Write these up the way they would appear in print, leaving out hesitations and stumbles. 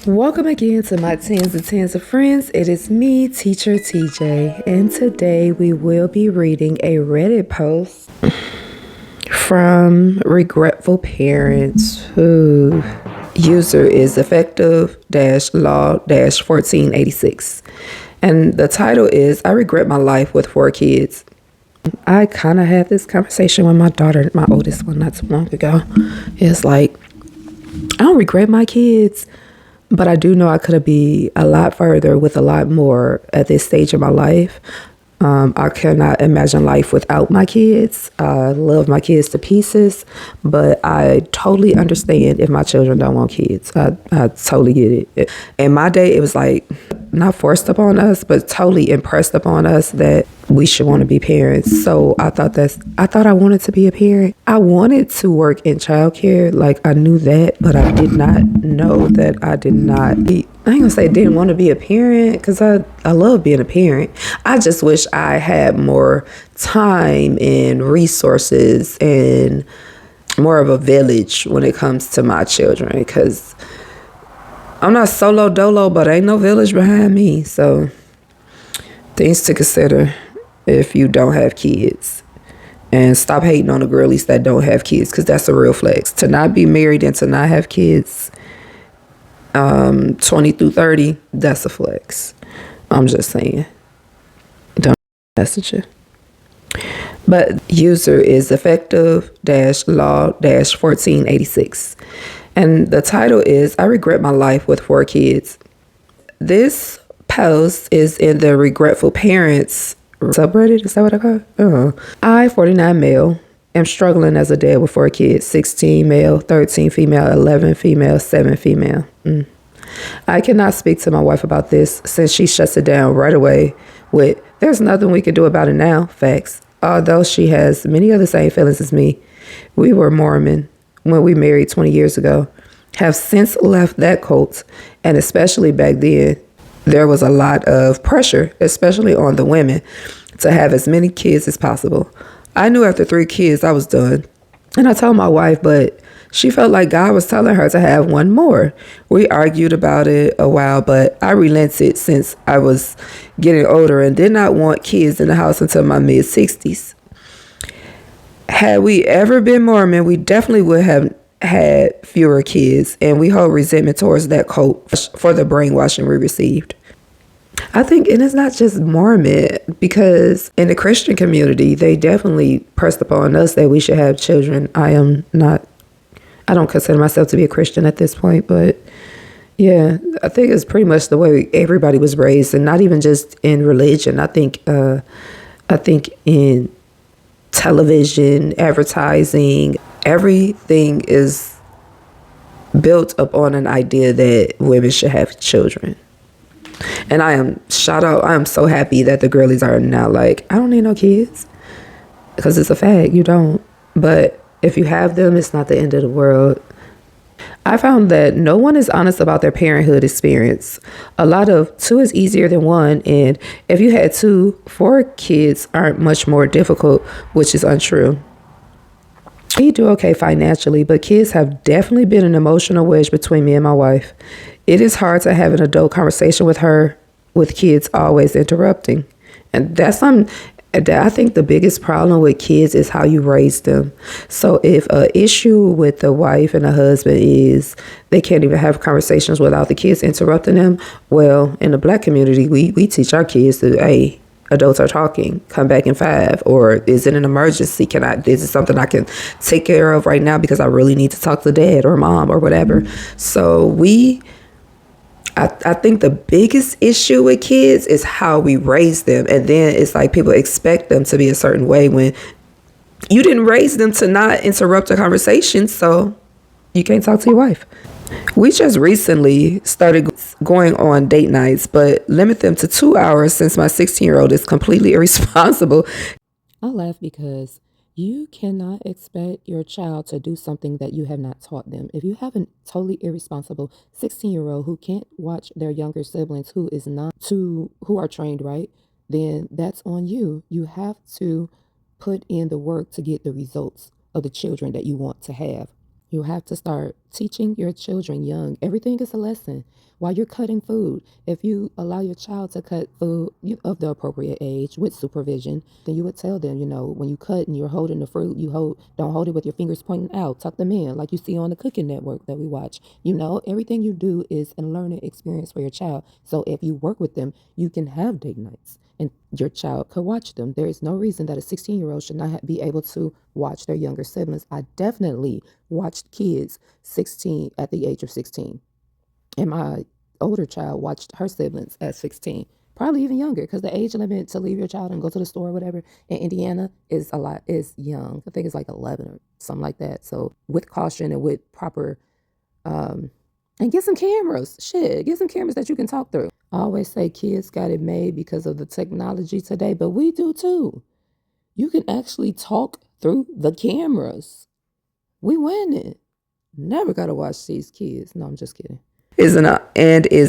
Welcome again to my tens of friends. It is me, Teacher TJ, and today we will be reading a Reddit post from regretful parents who user is effective law 1486. And the title is I regret my life with 4 kids. I kind of had this conversation with my daughter, my oldest one, not too long ago. It's like, I don't regret my kids, but I do know I could be a lot further with a lot more at this stage of my life. I cannot imagine life without my kids. I love my kids to pieces, but I totally understand if my children don't want kids. I totally get it. In my day, it was like not forced upon us, but totally impressed upon us that we should want to be parents. So I thought I wanted to be a parent. I wanted to work in childcare. Like I knew that, but I did not know that I did not I ain't gonna say didn't want to be a parent because I love being a parent. I just wish I had more time and resources and more of a village when it comes to my children, because I'm not solo dolo, but ain't no village behind me. So things to consider if you don't have kids. And stop hating on the girlies that don't have kids, because that's a real flex. To not be married and to not have kids 20 through 30, that's a flex. I'm just saying. Don't message it. But user is effective law 1486. And the title is I regret my life with 4 kids. This post is in the regretful parents subreddit. Is that what I call it? I, 49 male, am struggling as a dad with 4 kids, 16 male, 13 female, 11 female, 7 female. I cannot speak to my wife about this since she shuts it down right away with, there's nothing we can do about it now, facts. Although she has many of the same feelings as me. We were Mormon when we married 20 years ago, have since left that cult, and especially back then, there was a lot of pressure, especially on the women, to have as many kids as possible. I knew after 3 kids I was done, and I told my wife, but she felt like God was telling her to have one more. We argued about it a while, but I relented since I was getting older and did not want kids in the house until my mid-60s. Had we ever been Mormon, we definitely would have had fewer kids, and we hold resentment towards that cult for the brainwashing we received. I think, and it's not just Mormon, because in the Christian community, they definitely pressed upon us that we should have children. I don't consider myself to be a Christian at this point, but yeah, I think it's pretty much the way everybody was raised, and not even just in religion. I think in television, advertising, everything is built upon an idea that women should have children. And I am so happy that the girlies are now like, I don't need no kids, because it's a fact, you don't. But if you have them, it's not the end of the world. I found that no one is honest about their parenthood experience. A lot of 2 is easier than 1, and if you had 2, 4 kids aren't much more difficult, which is untrue. We do okay financially, but kids have definitely been an emotional wedge between me and my wife. It is hard to have an adult conversation with her, with kids always interrupting. And I think the biggest problem with kids is how you raise them. So if an issue with the wife and the husband is they can't even have conversations without the kids interrupting them, well, in the Black community, we teach our kids that, hey, adults are talking, come back in 5, or is it an emergency? Is it something I can take care of right now because I really need to talk to dad or mom or whatever? So I think the biggest issue with kids is how we raise them. And then it's like people expect them to be a certain way when you didn't raise them to not interrupt a conversation. So you can't talk to your wife. We just recently started going on date nights, but limit them to 2 hours since my 16-year-old is completely irresponsible. I laugh because you cannot expect your child to do something that you have not taught them. If you have a totally irresponsible 16-year-old who can't watch their younger siblings who are trained right, then that's on you. You have to put in the work to get the results of the children that you want to have. You have to start teaching your children young. Everything is a lesson. While you're cutting food, if you allow your child to cut food of the appropriate age with supervision, then you would tell them, when you cut and you're holding the fruit, don't hold it with your fingers pointing out. Tuck them in, like you see on the Cooking Network that we watch. Everything you do is a learning experience for your child. So if you work with them, you can have date nights and your child could watch them. There is no reason that a 16-year-old should not be able to watch their younger siblings. I definitely watched kids 16 at the age of 16. And my older child watched her siblings at 16, probably even younger, because the age limit to leave your child and go to the store or whatever in Indiana is young. I think it's like 11 or something like that. So with caution and with proper and get some cameras. Get some cameras that you can talk through. I always say kids got it made because of the technology today, but we do too. You can actually talk through the cameras. We win it. Never got to watch these kids. No, I'm just kidding. Is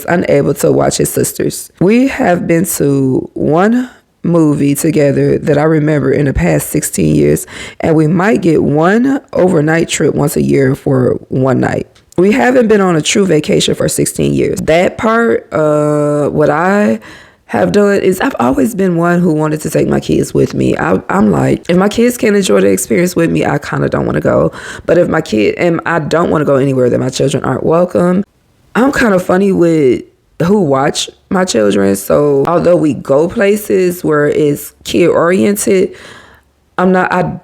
unable to watch his sisters. We have been to one movie together that I remember in the past 16 years, and we might get one overnight trip once a year for one night. We haven't been on a true vacation for 16 years. That part, what I have done is I've always been one who wanted to take my kids with me. I'm like, if my kids can't enjoy the experience with me, I kind of don't want to go. But if I don't want to go anywhere that my children aren't welcome. I'm kind of funny with who watch my children. So although we go places where it's kid oriented, I'm not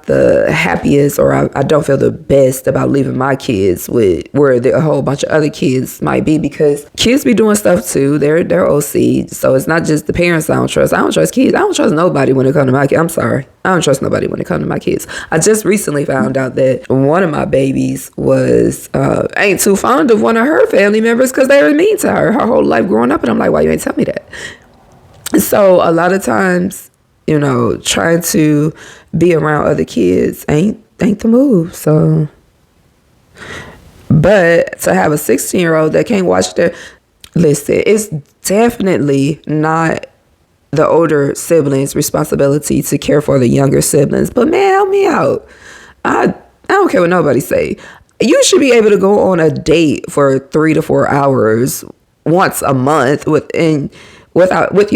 the happiest, or I don't feel the best about leaving my kids with where a whole bunch of other kids might be, because kids be doing stuff too. They're OC. So it's not just the parents I don't trust. I don't trust kids. I don't trust nobody when it comes to my kids. I'm sorry. I don't trust nobody when it comes to my kids. I just recently found out that one of my babies was ain't too fond of one of her family members because they were mean to her whole life growing up. And I'm like, why you ain't tell me that? So a lot of times, trying to be around other kids ain't the move. So, but to have a 16-year-old that can't watch listen, it's definitely not the older siblings' responsibility to care for the younger siblings. But man, help me out. I don't care what nobody say. You should be able to go on a date for 3 to 4 hours once a month with your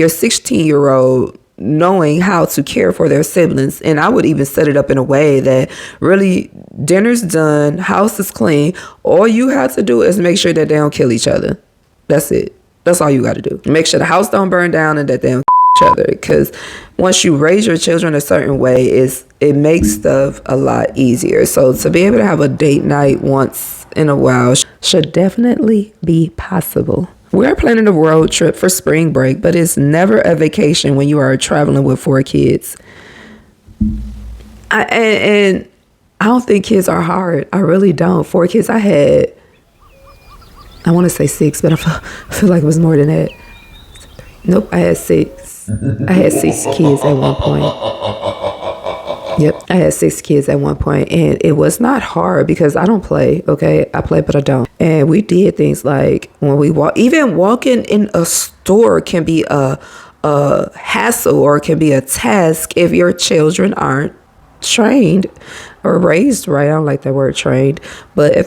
16-year-old knowing how to care for their siblings. And I would even set it up in a way that really dinner's done, house is clean. All you have to do is make sure that they don't kill each other. That's it. That's all you got to do. Make sure the house don't burn down and that they don't each other. Because once you raise your children a certain way, it makes stuff a lot easier. So to be able to have a date night once in a while should definitely be possible. We're planning a road trip for spring break, but it's never a vacation when you are traveling with 4 kids. And I don't think kids are hard. I really don't. 4 kids. I want to say 6, but I feel like it was more than that. Nope, I had 6. I had 6 kids at one point. Yep, I had 6 kids at one point, and it was not hard because I don't play, okay? I play, but I don't. And we did things like when we even walking in a store can be a hassle or can be a task if your children aren't trained or raised right. I don't like that word trained, but if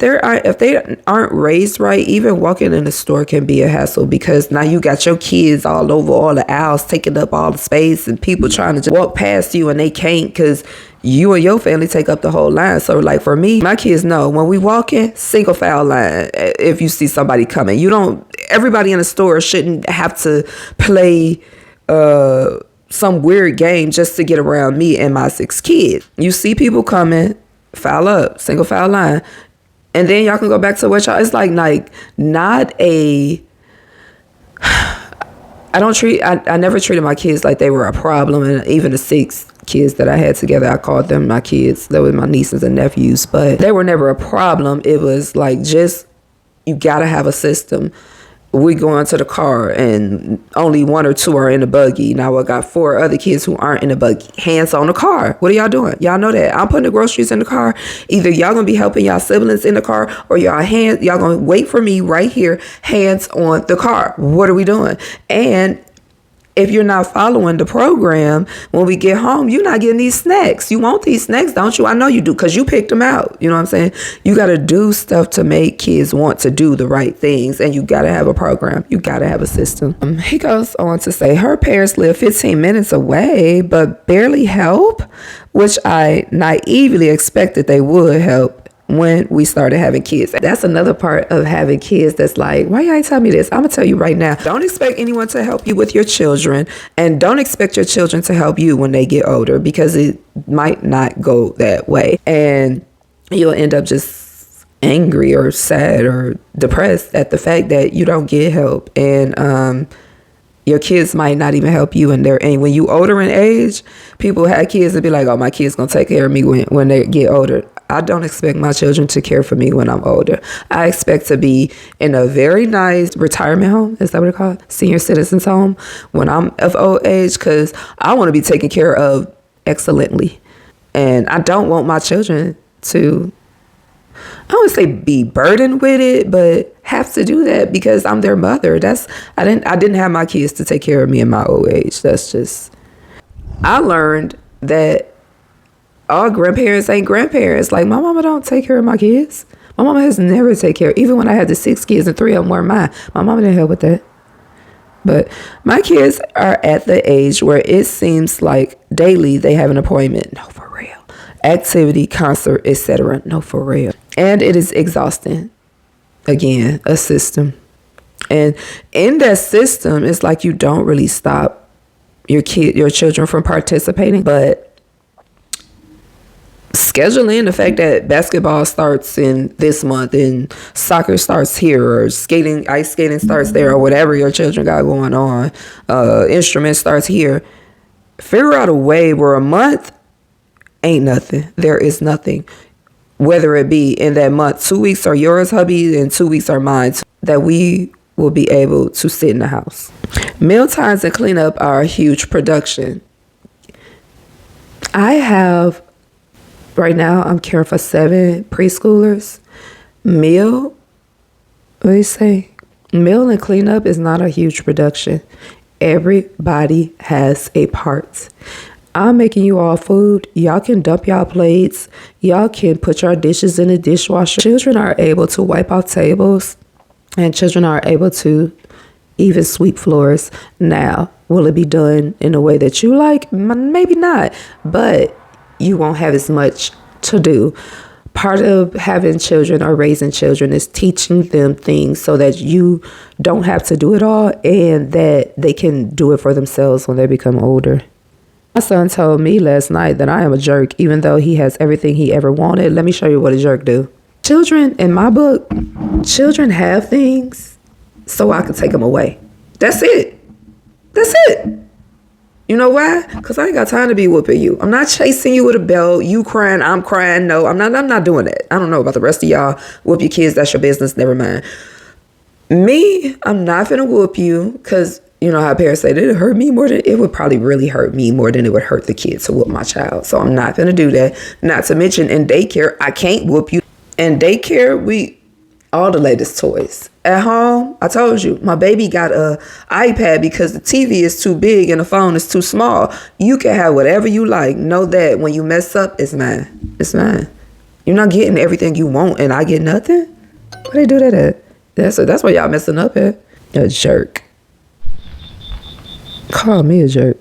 they aren't raised right, even walking in the store can be a hassle because now you got your kids all over all the aisles taking up all the space and people trying to just walk past you and they can't because you and your family take up the whole line. So like for me, my kids know when we walk in, single file line. If you see somebody coming, everybody in the store shouldn't have to play some weird game just to get around me and my 6 kids. You see people coming, file up, single file line, and then y'all can go back to what y'all. It's like not a. I never treated my kids like they were a problem, and even the 6 kids that I had together, I called them my kids. They were my nieces and nephews, but they were never a problem. It was like just you gotta have a system. We go into the car and only 1 or 2 are in the buggy. Now I got 4 other kids who aren't in the buggy. Hands on the car. What are y'all doing? Y'all know that. I'm putting the groceries in the car. Either y'all gonna be helping y'all siblings in the car or y'all gonna wait for me right here, hands on the car. What are we doing? And if you're not following the program, when we get home, you're not getting these snacks. You want these snacks, don't you? I know you do, because you picked them out. You know what I'm saying? You got to do stuff to make kids want to do the right things, and you got to have a program. You got to have a system. He goes on to say her parents live 15 minutes away, but barely help, which I naively expected they would help when we started having kids. That's another part of having kids that's like, why you ain't tell me this? I'm gonna tell you right now. Don't expect anyone to help you with your children, and don't expect your children to help you when they get older, because it might not go that way, and you'll end up just angry or sad or depressed at the fact that you don't get help, and your kids might not even help you. And when you older in age, people have kids and be like, oh, my kid's gonna take care of me when they get older. I don't expect my children to care for me when I'm older. I expect to be in a very nice retirement home. Is that what it's called? Senior citizens home when I'm of old age, because I want to be taken care of excellently. And I don't want my children to, I don't want to say be burdened with it, but have to do that because I'm their mother. I didn't have my kids to take care of me in my old age. I learned that all grandparents ain't grandparents. Like, my mama don't take care of my kids. My mama has never taken care. Even when I had the 6 kids and 3 of them were mine, my mama didn't help with that. But my kids are at the age where it seems like daily they have an appointment. No, for real. Activity, concert, etc. No, for real. And it is exhausting. Again, a system. And in that system, it's like you don't really stop your children from participating, but scheduling the fact that basketball starts in this month and soccer starts here, or ice skating starts there, or whatever your children got going on, instrument starts here. Figure out a way where a month ain't nothing. There is nothing. Whether it be in that month, 2 weeks are yours, hubby, and 2 weeks are mine, that we will be able to sit in the house. Meal times and cleanup are a huge production. Right now, I'm caring for 7 preschoolers. Meal and cleanup is not a huge production. Everybody has a part. I'm making you all food. Y'all can dump y'all plates. Y'all can put your dishes in the dishwasher. Children are able to wipe out tables, and children are able to even sweep floors. Now, will it be done in a way that you like? Maybe not, but you won't have as much to do. Part of having children or raising children is teaching them things so that you don't have to do it all, and that they can do it for themselves when they become older. My son told me last night that I am a jerk, even though he has everything he ever wanted. Let me show you what a jerk do. Children, in my book, children have things so I can take them away. That's it. That's it. You know why? Because I ain't got time to be whooping you. I'm not chasing you with a belt. You crying, I'm crying. No, I'm not doing that. I don't know about the rest of y'all. Whoop your kids, that's your business. Never mind. Me, I'm not finna whoop you, because you know how parents say that it would probably really hurt me more than it would hurt the kids to whoop my child. So I'm not gonna do that. Not to mention in daycare, I can't whoop you. In daycare, all the latest toys. At home, I told you, my baby got a iPad because the TV is too big and the phone is too small. You can have whatever you like. Know that when you mess up, it's mine. It's mine. You're not getting everything you want and I get nothing? Where they do that at? That's where y'all messing up at. A jerk. Call me a jerk.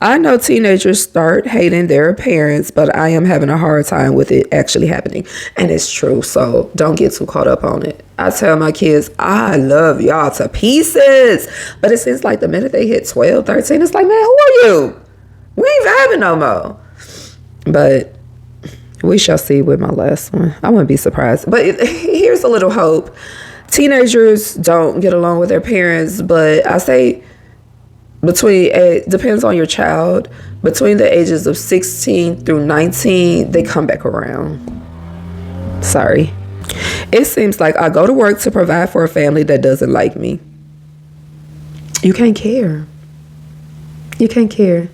I know teenagers start hating their parents, but I am having a hard time with it actually happening. And it's true, so don't get too caught up on it. I tell my kids, I love y'all to pieces. But it seems like the minute they hit 12, 13, it's like, man, who are you? We ain't vibing no more. But we shall see with my last one. I wouldn't be surprised. But here's a little hope. Teenagers don't get along with their parents, but I say depends on your child, between the ages of 16 through 19, they come back around. Sorry. It seems like I go to work to provide for a family that doesn't like me. You can't care. You can't care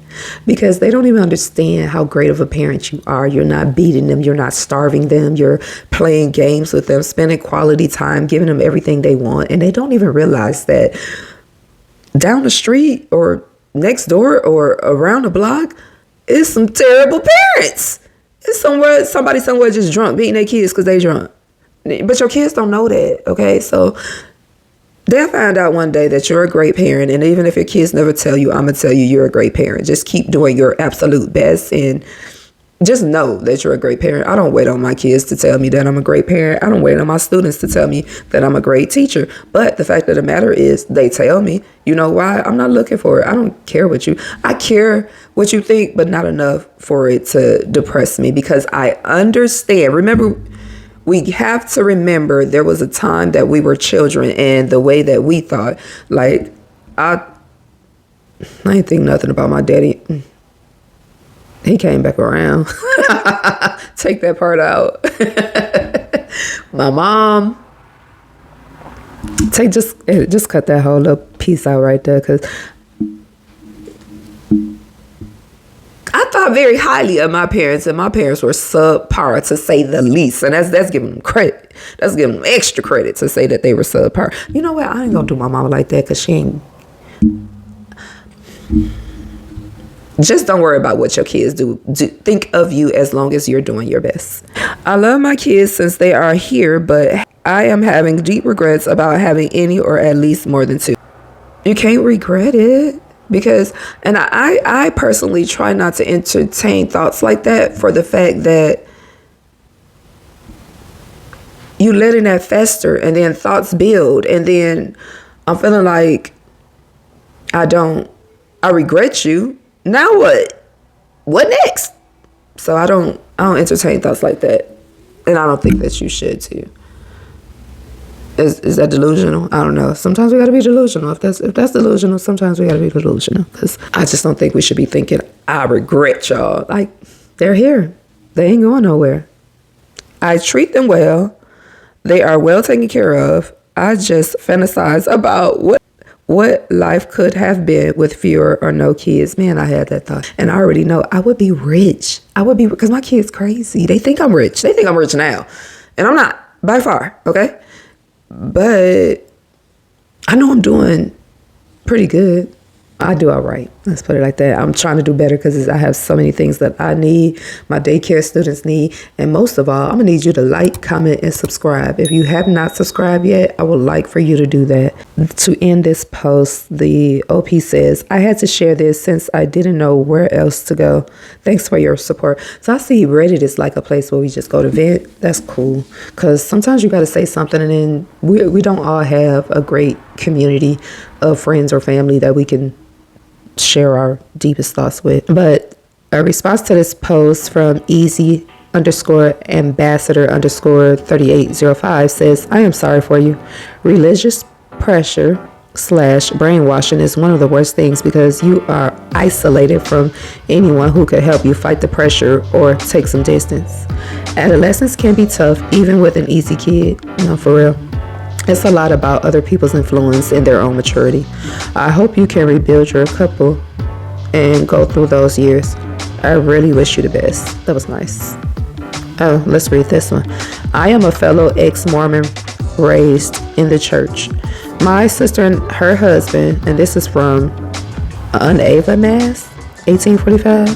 because they don't even understand how great of a parent you are. You're not beating them. You're not starving them. You're playing games with them, spending quality time, giving them everything they want. And they don't even realize that down the street or next door or around the block is some terrible parents. It's somebody somewhere just drunk, beating their kids because they drunk. But your kids don't know that, okay? So they'll find out one day that you're a great parent. And even if your kids never tell you, I'm going to tell you you're a great parent. Just keep doing your absolute best and just know that you're a great parent. I don't wait on my kids to tell me that I'm a great parent. I don't wait on my students to tell me that I'm a great teacher. But the fact of the matter is they tell me. You know why? I'm not looking for it. I don't care what you... I care what you think, but not enough for it to depress me because I understand. Remember, we have to remember there was a time that we were children and the way that we thought. Like, I ain't think nothing about my daddy. He came back around. Take that part out. My mom. Just cut that whole little piece out right there, because I thought very highly of my parents, and my parents were subpar to say the least. And that's giving them credit. That's giving them extra credit to say that they were subpar. You know what? I ain't gonna do my mama like that because she ain't. Just don't worry about what your kids do. Think of you as long as you're doing your best. I love my kids since they are here, but I am having deep regrets about having any or at least more than 2. You can't regret it because, and I personally try not to entertain thoughts like that for the fact that you letting that fester and then thoughts build and then I'm feeling like I regret you. Now what? What next? So I don't entertain thoughts like that. And I don't think that you should too. Is that delusional? I don't know. Sometimes we gotta be delusional. If that's delusional, sometimes we gotta be delusional. Because I just don't think we should be thinking, I regret y'all. Like, they're here. They ain't going nowhere. I treat them well. They are well taken care of. I just fantasize about what life could have been with fewer or no kids. Man, I had that thought. And I already know I would be rich. Because my kids crazy. They think I'm rich. They think I'm rich now. And I'm not, by far, okay? But I know I'm doing pretty good. I do all right. Let's put it like that. I'm trying to do better because I have so many things that I need, my daycare students need. And most of all, I'm going to need you to like, comment, and subscribe. If you have not subscribed yet, I would like for you to do that. To end this post, the OP says, I had to share this since I didn't know where else to go. Thanks for your support. So I see Reddit is like a place where we just go to vent. That's cool. Because sometimes you got to say something and then we don't all have a great community of friends or family that we can share our deepest thoughts with. But a response to this post from easy_ambassador_3805 says, I am sorry for you. Religious pressure / brainwashing is one of the worst things because you are isolated from anyone who could help you fight the pressure or take some distance. Adolescence can be tough even with an easy kid. No, for real. It's a lot about other people's influence and their own maturity. I hope you can rebuild your couple and go through those years. I really wish you the best. That was nice. Oh, let's read this one. I am a fellow ex-Mormon raised in the church. My sister and her husband, and this is from Unava Mass, 1845.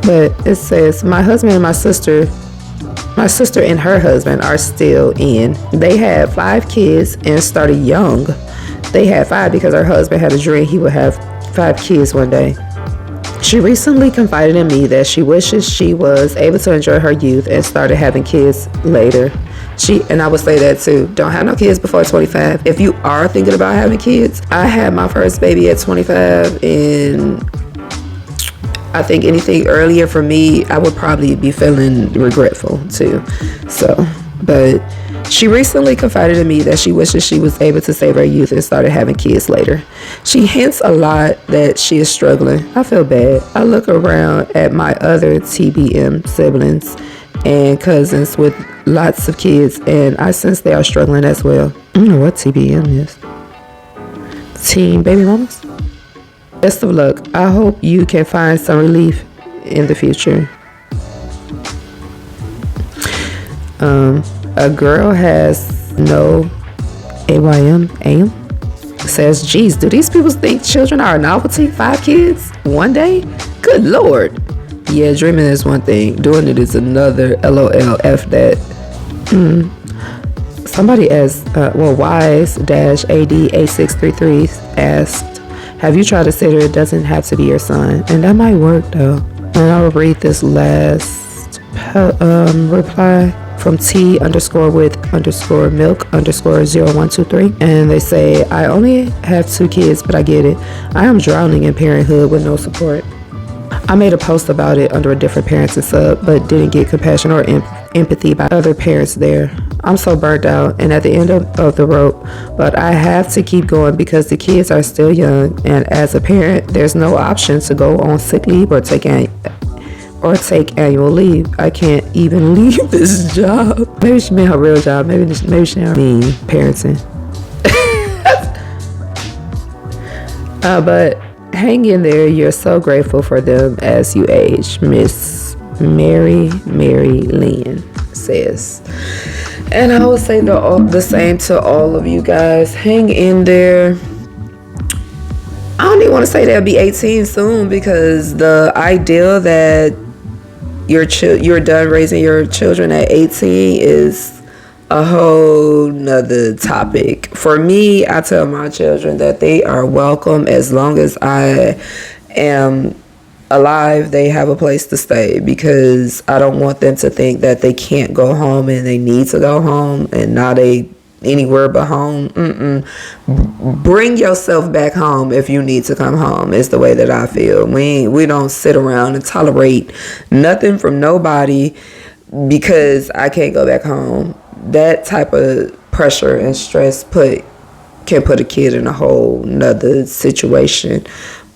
But it says, my husband and my sister and her husband are still in. They had 5 kids and started young. They had 5 because her husband had a dream he would have 5 kids one day. She recently confided in me that she wishes she was able to enjoy her youth and started having kids later. And I would say that too. Don't have no kids before 25. If you are thinking about having kids, I had my first baby at 25 and I think anything earlier for me, I would probably be feeling regretful too. So, but she recently confided in me that she wishes she was able to save her youth and started having kids later. She hints a lot that she is struggling. I feel bad. I look around at my other TBM siblings and cousins with lots of kids, and I sense they are struggling as well. I don't know what TBM is. Teen baby mamas? Best of luck. I hope you can find some relief in the future. A girl has no AM. Says, geez, do these people think children are a novelty? 5 kids? One day? Good Lord. Yeah, dreaming is one thing. Doing it is another. LOL, F that. Somebody asked, Wise-AD8633 asked, have you tried a sitter? It doesn't have to be your son. And that might work though. And I'll read this last reply from T_with_milk_0123. And they say, I only have 2 kids, but I get it. I am drowning in parenthood with no support. I made a post about it under a different parents and sub, but didn't get compassion or empathy by other parents there. I'm so burnt out and at the end of the rope, but I have to keep going because the kids are still young, and as a parent, there's no option to go on sick leave or take annual leave. I can't even leave this job. Maybe she meant her real job. Maybe she mean parenting. But hang in there. You're so grateful for them as you age. Miss Mary Lynn says. And I would say the same to all of you guys. Hang in there. I don't even want to say they'll be 18 soon, because the idea that you're done raising your children at 18 is a whole nother topic. For me, I tell my children that they are welcome as long as I am alive. They have a place to stay, because I don't want them to think that they can't go home and they need to go home and now they anywhere but home. Bring yourself back home if you need to come home, is the way that I feel. We don't sit around and tolerate nothing from nobody because I can't go back home. That type of pressure and stress can put a kid in a whole nother situation.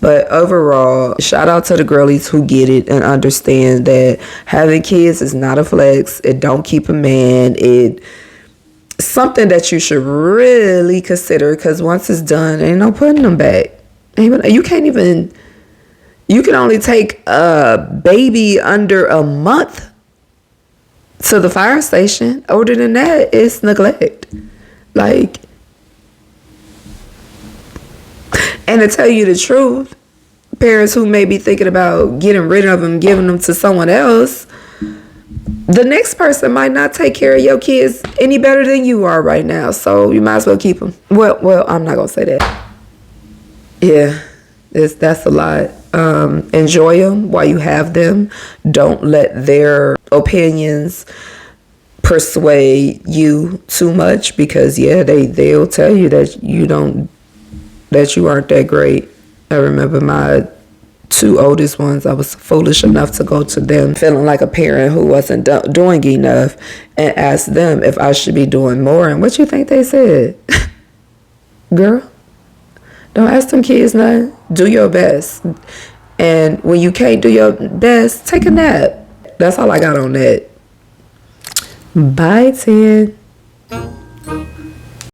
But overall, shout out to the girlies who get it and understand that having kids is not a flex. It don't keep a man. It's something that you should really consider, because once it's done, ain't no putting them back. You can only take a baby under a month to the fire station. Older than that, it's neglect. And to tell you the truth, parents who may be thinking about getting rid of them, giving them to someone else, the next person might not take care of your kids any better than you are right now. So you might as well keep them. Well, I'm not going to say that. Yeah, that's a lot. Enjoy them while you have them. Don't let their opinions persuade you too much, because they'll tell you that you aren't that great. I remember my 2 oldest ones, I was foolish enough to go to them feeling like a parent who wasn't doing enough, and ask them if I should be doing more. And what you think they said? Girl, don't ask them kids nothing. Do your best. And when you can't do your best, take a nap. That's all I got on that. Bye, 10.